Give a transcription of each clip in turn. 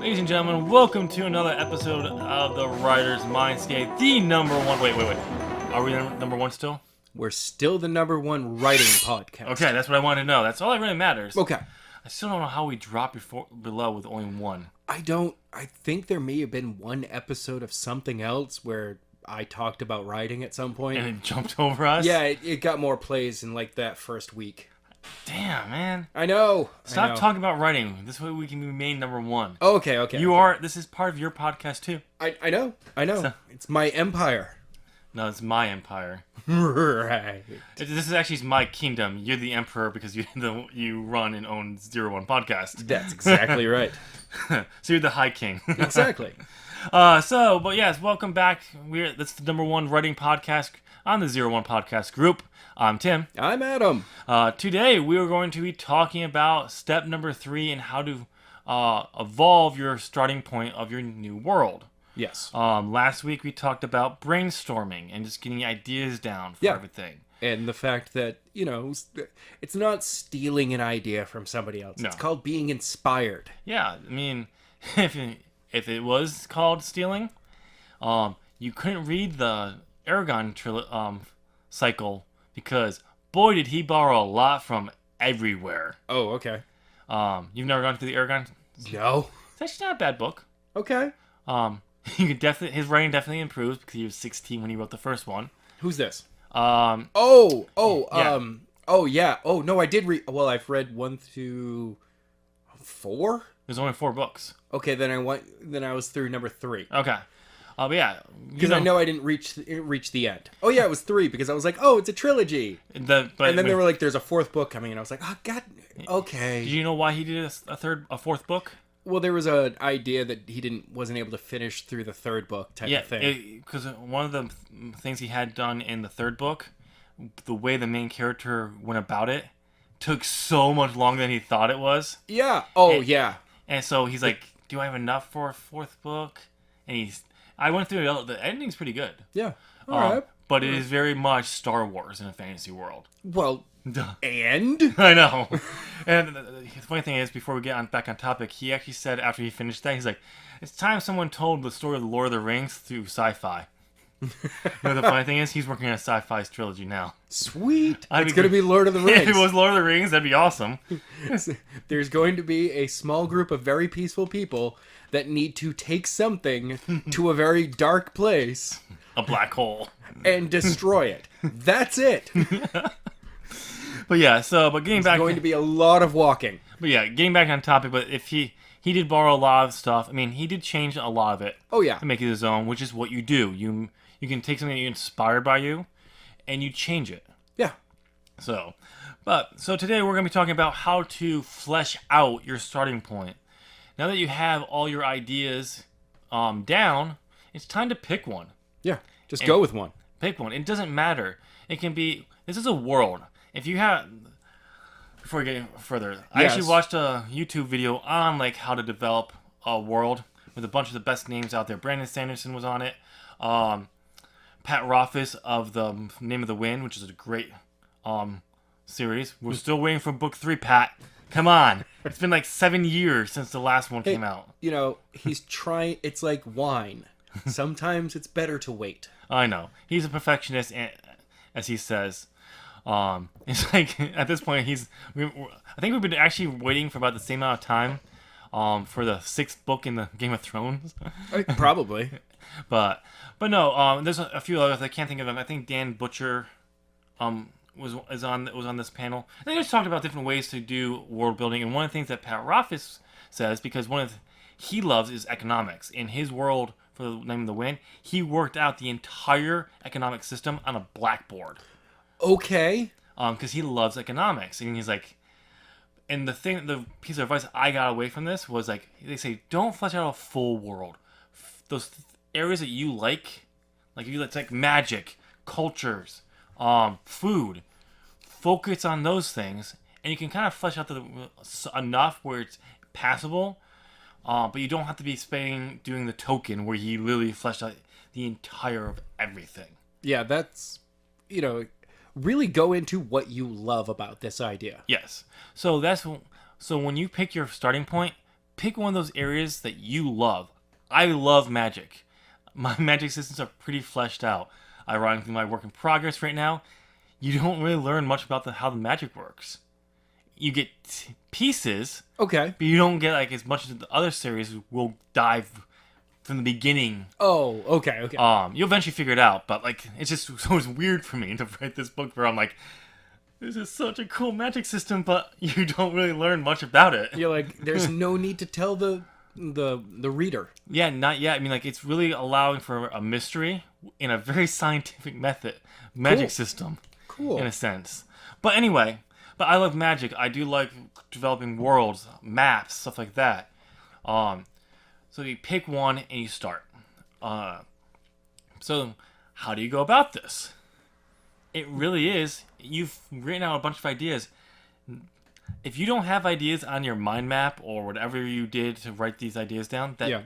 Ladies and gentlemen, welcome to another episode of the Writers Mindscape, the number one... Wait. Are we number one still? We're still the number one writing podcast. Okay, that's what I wanted to know. That's all that really matters. Okay. I still don't know how we dropped below with only one. I think there may have been one episode of something else where I talked about writing at some point. And it jumped over us? Yeah, it got more plays in like that first week. Damn, man. I know. Stop talking about writing. This way we can be made number one. Okay. This is part of your podcast too. I know. So, it's my empire. No, it's my empire. Right. This is actually my kingdom. You're the emperor because you run and own 01 Podcast. That's exactly right. So you're the high king. Exactly. But yes, welcome back. That's the number one writing podcast on the 01 Podcast group. I'm Tim. I'm Adam. Today we are going to be talking about step number 3 and how to evolve your starting point of your new world. Yes. Last week we talked about brainstorming and just getting ideas down for everything. And the fact that, it's not stealing an idea from somebody else. No. It's called being inspired. Yeah, I mean, if it was called stealing, you couldn't read the Aragon cycle because, boy, did he borrow a lot from everywhere. Oh, okay. You've never gone through the Aragon? No. It's actually not a bad book. Okay. You could his writing definitely improves because he was 16 when he wrote the first one. Who's this? Yeah. Oh, no, I did read. Well, I've read 1 through 4. There's only 4 books. Okay, then I was through number 3. Okay. But yeah, because I know I didn't reach the end. Oh yeah, it was 3 because I was like, oh, it's a trilogy. And then they were like, there's a 4th book coming, and I was like, oh god, okay. Do you know why he did a 4th book? Well, there was an idea that he wasn't able to finish through the 3rd book type of thing. Because one of the things he had done in the 3rd book, the way the main character went about it, took so much longer than he thought it was. Yeah. Yeah. And so he's like, do I have enough for a 4th book? And I went through it. The ending's pretty good. Yeah. All right. But it is very much Star Wars in a fantasy world. Well, duh. And? I know. And the funny thing is, before we get back on topic, he actually said after he finished that, he's like, it's time someone told the story of the Lord of the Rings through sci-fi. The funny thing is, he's working on a sci-fi trilogy now. Sweet. It's going to be Lord of the Rings. If it was Lord of the Rings, that'd be awesome. There's going to be a small group of very peaceful people that need to take something to a very dark place. A black hole. And destroy it. That's it. But yeah, but getting back... There's going to be a lot of walking. But yeah, getting back on topic, but if he did borrow a lot of stuff. I mean, he did change a lot of it. Oh, yeah. To make it his own, which is what you do. You can take something that you're inspired by you, and you change it. Yeah. So today we're going to be talking about how to flesh out your starting point. Now that you have all your ideas down, it's time to pick one. Yeah, just go with one. Pick one. It doesn't matter. It can be... This is a world. If you have... Before we get further, I actually watched a YouTube video on how to develop a world with a bunch of the best names out there. Brandon Sanderson was on it. Pat Rothfuss of the Name of the Wind, which is a great series. We're still waiting for book 3, Pat. Come on. It's been 7 years since the last one came out. He's trying... It's like wine. Sometimes it's better to wait. I know. He's a perfectionist, as he says. It's at this point, I think we've been actually waiting for about the same amount of time for the 6th book in the Game of Thrones. Probably. But no, there's a few others. I can't think of them. I think Dan Butcher was on this panel. I think they just talked about different ways to do world building, and one of the things that Pat Rothfuss says, because one of he loves is economics. In his world, for the Name of the Wind, he worked out the entire economic system on a blackboard. Okay. Because he loves economics, and he's like, and the piece of advice I got away from this was they say, don't flesh out a full world. Those areas that you like if you like magic, cultures, food, focus on those things, and you can kind of flesh out enough where it's passable. But you don't have to be doing the token where he literally fleshed out the entire of everything. Yeah, that's, really go into what you love about this idea. Yes. So when you pick your starting point, pick one of those areas that you love. I love magic. My magic systems are pretty fleshed out. Ironically, my work in progress right now, you don't really learn much about how the magic works. You get pieces, okay, but you don't get like as much as the other series will dive from the beginning. Oh, okay. You'll eventually figure it out, but like it's just so weird for me to write this book where I'm like, this is such a cool magic system, but you don't really learn much about it. You're like, there's no need to tell the reader. Yeah, not yet. I mean, like, it's really allowing for a mystery in a very scientific magic system. Cool. In a sense. But anyway, I love magic. I do like developing worlds, maps, stuff like that. So you pick one and you start. So how do you go about this? It really is, you've written out a bunch of ideas. If you don't have ideas on your mind map or whatever you did to write these ideas down that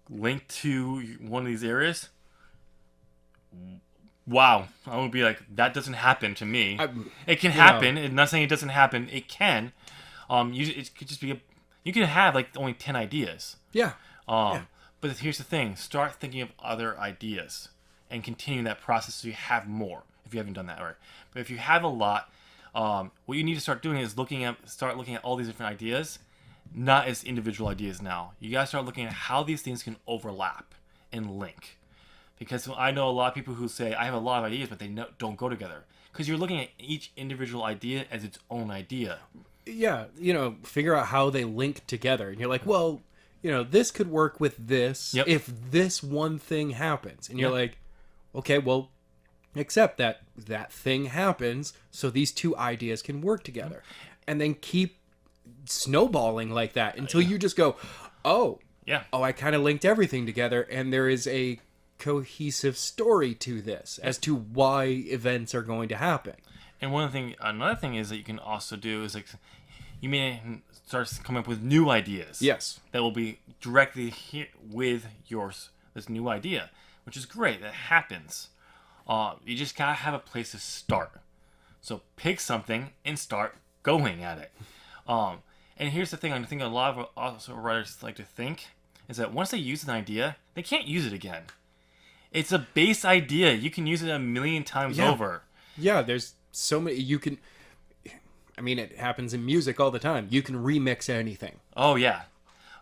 link to one of these areas, wow, I would be like, that doesn't happen to me. It can happen. I'm not saying it doesn't happen. It can. It could just be you can have like only 10 ideas. Yeah. But here's the thing: start thinking of other ideas and continue that process so you have more. If you haven't done that already, but if you have a lot, what you need to start doing is start looking at all these different ideas, not as individual ideas. Now you gotta start looking at how these things can overlap and link. Because I know a lot of people who say, I have a lot of ideas, but they don't go together. Because you're looking at each individual idea as its own idea. Yeah, figure out how they link together. And you're like, well, this could work with this if this one thing happens. And you're like, okay, well, except that thing happens, so these two ideas can work together. And then keep snowballing like that until you just go, oh, I kind of linked everything together, and there is a cohesive story to this as to why events are going to happen. And another thing is that you can also do is like you may start coming up with new ideas. Yes, that will be directly with this new idea, which is great. That happens. You just gotta have a place to start. So pick something and start going at it. And here's the thing: I think a lot of also writers like to think is that once they use an idea, they can't use it again. It's a base idea. You can use it a million times over. Yeah, there's so many. You can... I mean, it happens in music all the time. You can remix anything. Oh, yeah.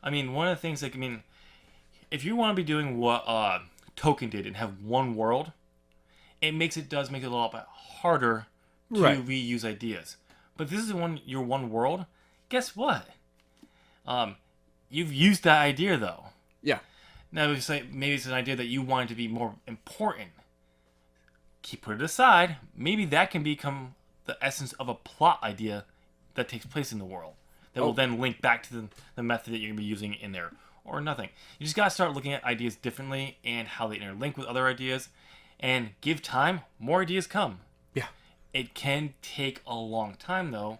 I mean, one of the things, if you want to be doing what Tolkien did and have one world, it does make it a little bit harder to reuse ideas. But this is your one world. Guess what? You've used that idea, though. Yeah. Now, maybe it's an idea that you want it to be more important. Put it aside. Maybe that can become the essence of a plot idea that takes place in the world. That will then link back to the method that you're going to be using in there. Or nothing. You just got to start looking at ideas differently and how they interlink with other ideas. And give time, more ideas come. Yeah. It can take a long time, though.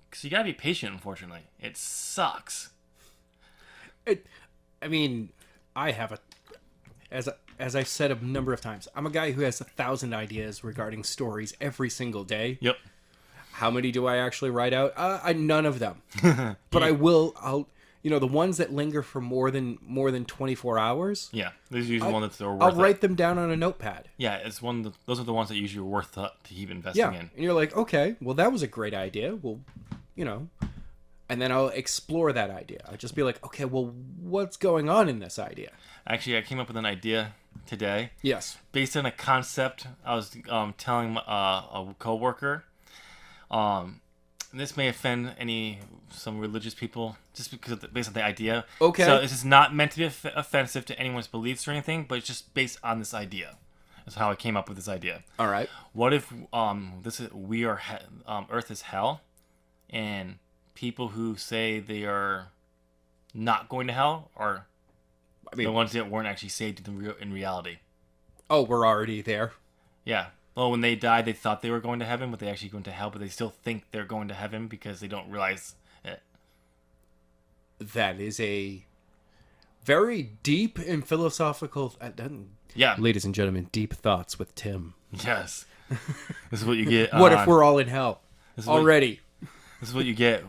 Because you got to be patient, unfortunately. It sucks. I have as I've said a number of times, I'm a guy who has 1,000 ideas regarding stories every single day. Yep. How many do I actually write out? None of them. But I'll the ones that linger for more than 24 hours. Yeah, those are usually ones that are worth I'll write them down on a notepad. Yeah, those are the ones that usually are worth to keep investing in. And you're like, okay, well that was a great idea. Well, and then I'll explore that idea. I'll just be like, okay, well, what's going on in this idea? Actually, I came up with an idea today. Yes. Based on a concept I was telling a coworker. This may offend some religious people just because based on the idea. Okay. So this is not meant to be offensive to anyone's beliefs or anything, but it's just based on this idea. That's how I came up with this idea. All right. What if Earth is hell, and people who say they are not going to hell are the ones that weren't actually saved in reality. Oh, we're already there. Yeah. Well, when they died, they thought they were going to heaven, but they actually going to hell, but they still think they're going to heaven because they don't realize it. That is a very deep and philosophical... yeah. Ladies and gentlemen, Deep Thoughts with Tim. Yes. This is what you get. What if we're all in hell already? This is what you get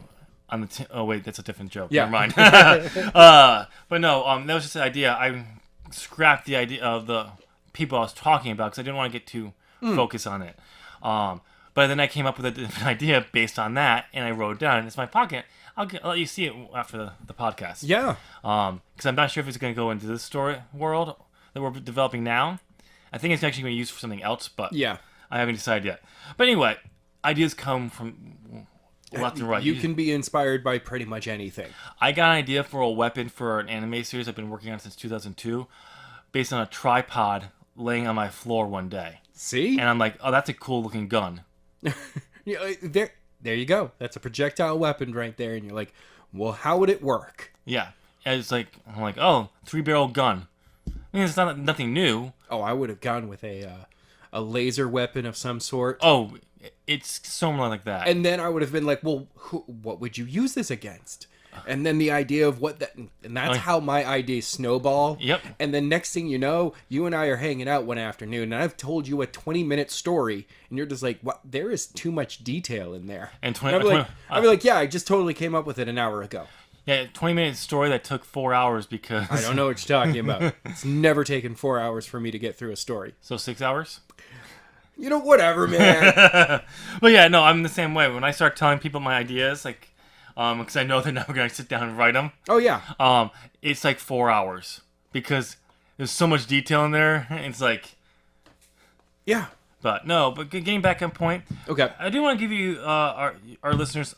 On the oh wait, that's a different joke. Yeah. Never mind. But no, that was just an idea. I scrapped the idea of the people I was talking about because I didn't want to get too focused on it. But then I came up with a different idea based on that, and I wrote it down. It's my pocket. I'll let you see it after the podcast. Yeah. Because I'm not sure if it's going to go into this story world that we're developing now. I think it's actually going to be used for something else, but Yeah. I haven't decided yet. But anyway, ideas come from left and right. You can be inspired by pretty much anything. I got an idea for a weapon for an anime series I've been working on since 2002, based on a tripod laying on my floor one day. See? And I'm like, oh, that's a cool looking gun. There you go. That's a projectile weapon right there. And you're like, well, how would it work? Yeah. And it's like, I'm like, oh, 3-barrel gun. I mean, it's nothing new. Oh, I would have gone with a laser weapon of some sort. Oh, it's somewhere like that. And then I would have been like, well, what would you use this against? And then the idea of what that, and that's how my ideas snowball. Yep. And then next thing you know, you and I are hanging out one afternoon, and I've told you a 20-minute story, and you're just like, what? There is too much detail in there. And I'd be like, yeah, I just totally came up with it an hour ago. Yeah, 20-minute story that took 4 hours because... I don't know what you're talking about. It's never taken 4 hours for me to get through a story. So 6 hours? You know, whatever, man. But yeah, no, I'm the same way. When I start telling people my ideas, like... because I know they're never going to sit down and write them. Oh, yeah. It's like 4 hours. Because there's so much detail in there. It's like... Yeah. But getting back on point. Okay. I do want to give you, our listeners,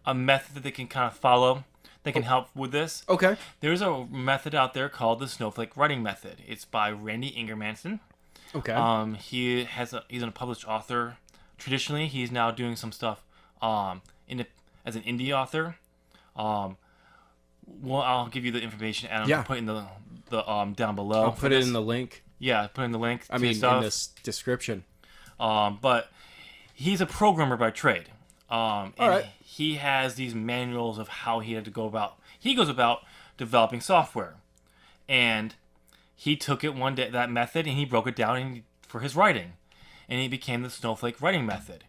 a method that they can kind of follow. That can help with this. Okay. There's a method out there called the Snowflake Writing Method. It's by Randy Ingermanson. Okay. He's a published author. Traditionally, he's now doing some stuff as an indie author. Well, I'll give you the information and I'll put it in the down below. I'll put it in the link. Yeah, put in the link. I mean, in this description. But he's a programmer by trade. And all right. He has these manuals of how he had to go about. He goes about developing software, and he took it one day, that method, and he broke it down for his writing, and it became the Snowflake Writing Method.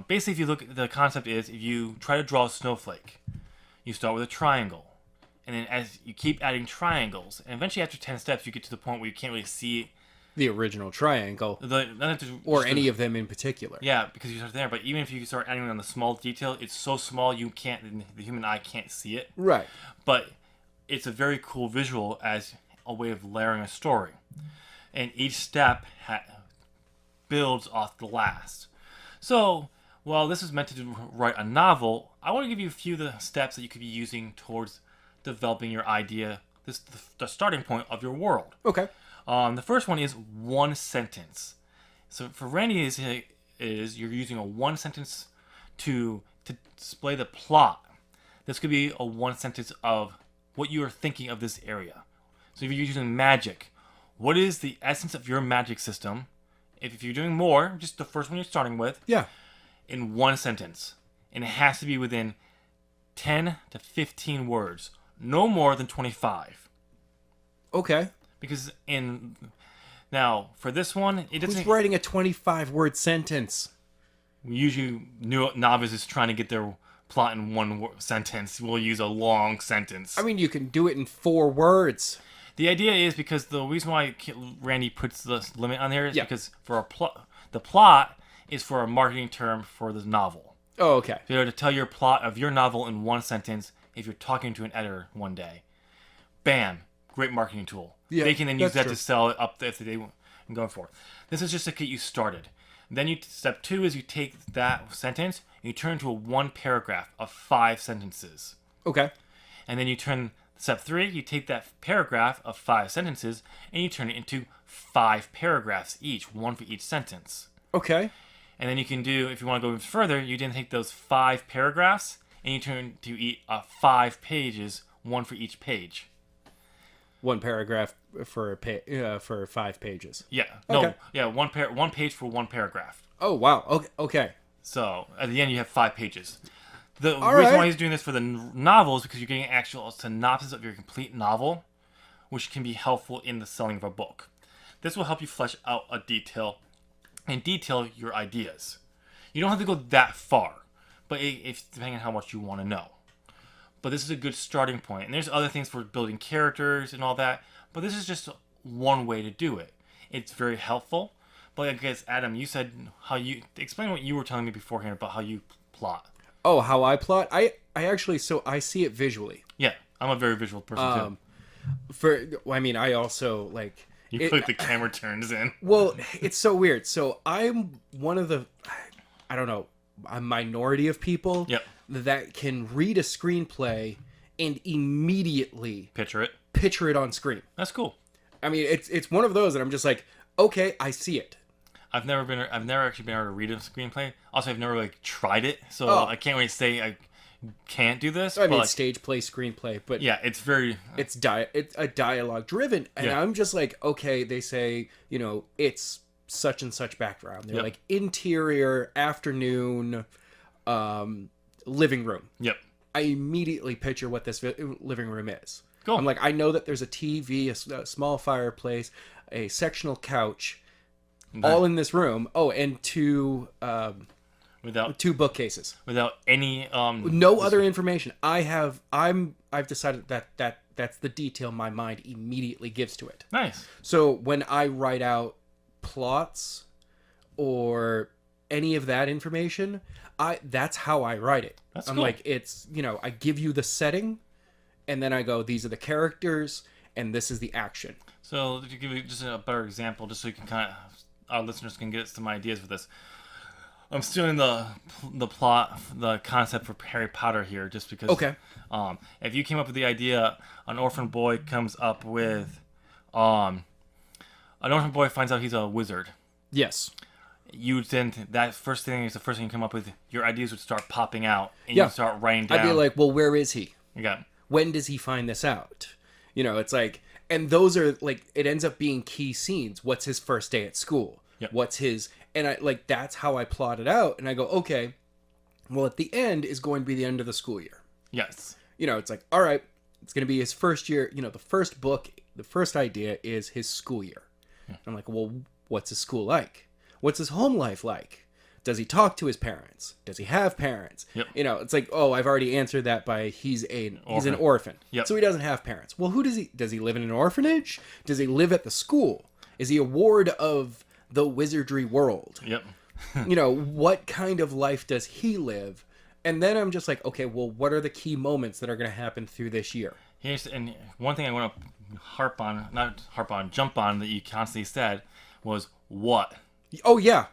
Basically, if you look, the concept is if you try to draw a snowflake, you start with a triangle, and then as you keep adding triangles, and eventually after 10 steps, you get to the point where you can't really see the original triangle, or any of them in particular. Yeah, because you start there. But even if you start adding on the small detail, it's so small the human eye can't see it. Right. But it's a very cool visual as a way of layering a story, and each step builds off the last. So while this is meant to write a novel, I want to give you a few of the steps that you could be using towards developing your idea. The starting point of your world. Okay. The first one is one sentence. So for Randy is you're using a one sentence to display the plot. This could be a one sentence of what you are thinking of this area. So if you're using magic, what is the essence of your magic system? If you're doing more, just the first one you're starting with. Yeah. In one sentence. And it has to be within 10 to 15 words. No more than 25. Okay. Because now for this one, it doesn't. Who's writing a 25-word sentence? Usually, novices trying to get their plot in one sentence will use a long sentence. I mean, you can do it in 4 words. The idea is because the reason why Randy puts the limit on here is because for the plot is for a marketing term for the novel. Oh, okay. So to tell your plot of your novel in one sentence, if you're talking to an editor one day, bam. Great marketing tool. Yeah, they can then use that true. to sell it up if they want and go for it. This is just to get you started. Then step 2 is you take that sentence and you turn it into a 1 paragraph of 5 sentences. Okay. And then you turn step 3, you take that paragraph of 5 sentences and you turn it into 5 paragraphs each, 1 for each sentence. Okay. And then you can do, if you want to go even further, you then take those 5 paragraphs and you turn to 5 pages, 1 for each page. 1 paragraph for 5 pages. Yeah. Okay. No. Yeah. One page for 1 paragraph. Oh wow. Okay. Okay. So at the end you have 5 pages. The All reason right. why he's doing this for the novel is because you're getting an actual synopsis of your complete novel, which can be helpful in the selling of a book. This will help you flesh out a detail your ideas. You don't have to go that far, but if depending on how much you want to know. But this is a good starting point. And there's other things for building characters and all that. But this is just one way to do it. It's very helpful. But I guess, Adam, you said how you... Explain what you were telling me beforehand about how you plot. Oh, how I plot? I actually... So I see it visually. Yeah. I'm a very visual person, too. I also, like... You click the camera turns in. Well, it's so weird. So I'm one of the... I don't know. A minority of people... Yep. That can read a screenplay and immediately picture it on screen. That's cool. I mean, it's one of those that I'm just like, okay, I see it. I've never actually been able to read a screenplay. Also, I've never tried it, so I can't really say I can't do this. I mean, stage play, screenplay, but yeah, it's very it's a dialogue driven, and I'm just like, okay, they say, it's such and such background. They're like interior, afternoon, living room. Yep. I immediately picture what this living room is. Cool. I'm like, I know that there's a TV, a small fireplace, a sectional couch, all in this room. Oh, and two bookcases. Without any no other information. I've decided that that's the detail my mind immediately gives to it. Nice. So when I write out plots or any of that information, that's how I write it. That's I'm cool. like, it's, I give you the setting, and then I go, these are the characters, and this is the action. So to give you just a better example, just so you can our listeners can get some ideas for this. I'm stealing the plot, the concept for Harry Potter here, just because. Okay. If you came up with the idea, an orphan boy comes up with, an orphan boy finds out he's a wizard. Yes. You then that first thing is the first thing you come up with. Your ideas would start popping out, and you start writing down. I'd be like, well, where is he? Yeah. When does he find this out? It's like, and those are like, it ends up being key scenes. What's his first day at school? Yep. What's his, and I like, that's how I plot it out. And I go, okay, well, at the end is going to be the end of the school year. Yes. It's like, all right, it's going to be his first year. The first book, the first idea is his school year. Yeah. I'm like, well, what's his school like? What's his home life like? Does he talk to his parents? Does he have parents? Yep. It's like, oh, I've already answered that by he's an orphan. Yep. So he doesn't have parents. Well, does he live in an orphanage? Does he live at the school? Is he a ward of the wizardry world? Yep. What kind of life does he live? And then I'm just like, okay, well, what are the key moments that are going to happen through this year? And one thing I want to jump on that you constantly said was what. Oh, yeah.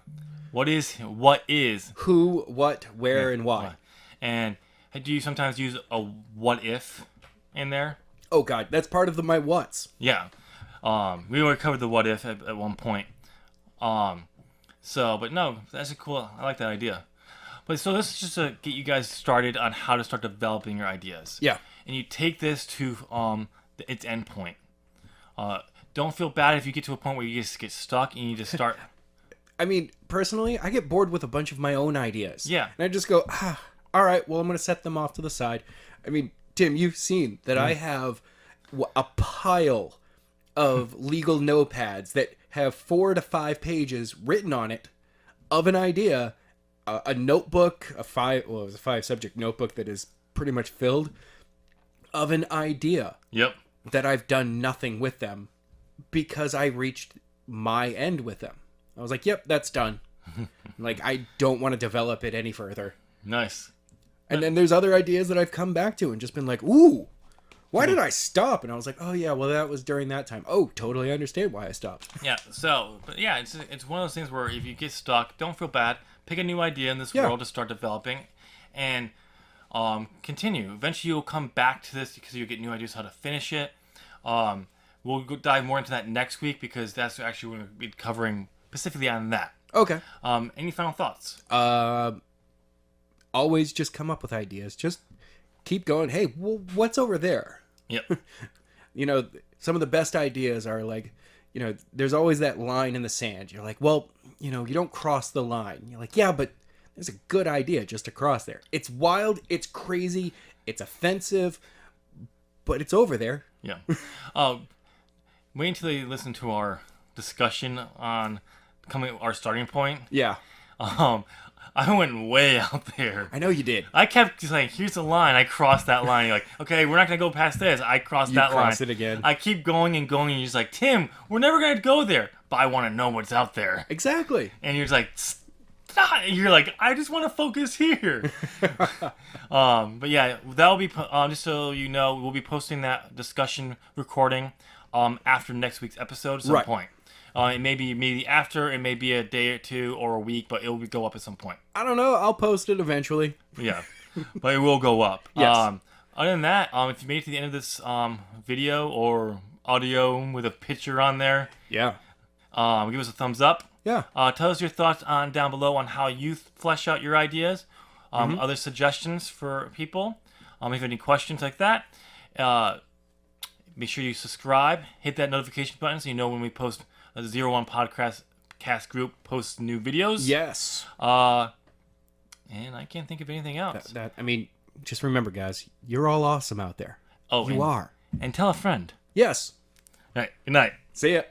What is who, what, where, and why. And do you sometimes use a what if in there? Oh, God. That's part of my what's. Yeah. We already covered the what if at one point. But no, that's cool. I like that idea. But so this is just to get you guys started on how to start developing your ideas. Yeah. And you take this to its end point. Don't feel bad if you get to a point where you just get stuck and you just start... I mean, personally, I get bored with a bunch of my own ideas. Yeah. And I just go, all right, well, I'm going to set them off to the side. I mean, Tim, you've seen that I have a pile of legal notepads that have 4 to 5 pages written on it of an idea, a notebook, it was a 5-subject notebook that is pretty much filled of an idea. Yep. That I've done nothing with them because I reached my end with them. I was like, yep, that's done. Like, I don't want to develop it any further. Nice. And then there's other ideas that I've come back to and just been like, ooh, why did I stop? And I was like, oh, yeah, well, that was during that time. Oh, totally understand why I stopped. Yeah, it's one of those things where if you get stuck, don't feel bad. Pick a new idea in this world to start developing and continue. Eventually, you'll come back to this because you'll get new ideas how to finish it. We'll dive more into that next week because that's actually what we're going to be covering specifically on that. Okay. Any final thoughts? Always just come up with ideas. Just keep going. Hey, well, what's over there? Yep. Some of the best ideas are like, there's always that line in the sand. You're like, well, you don't cross the line. You're like, yeah, but there's a good idea just to cross there. It's wild. It's crazy. It's offensive, but it's over there. Yeah. Wait until you listen to our discussion on our starting point. Yeah. I went way out there. I know you did. I kept saying, here's the line. I crossed that line. You're like, okay, we're not going to go past this. I crossed that line. You cross it again. I keep going and going, and you're just like, Tim, we're never going to go there. But I want to know what's out there. Exactly. And you're just like, stop. You're like, I just want to focus here. But yeah, that'll be, just so you know, we'll be posting that discussion recording after next week's episode at some point. It may be immediately after, it may be a day or two or a week, but it will go up at some point. I don't know. I'll post it eventually. Yeah, but it will go up. Yes. Other than that, if you made it to the end of this video or audio with a picture on there, yeah, give us a thumbs up. Yeah. Tell us your thoughts down below on how you flesh out your ideas. Other suggestions for people. If you have any questions like that, make sure you subscribe. Hit that notification button so you know when we post. A 01 podcast group posts new videos. Yes. And I can't think of anything else. I mean, just remember, guys, you're all awesome out there. Oh, you are. And tell a friend. Yes. All right. Good night. See ya.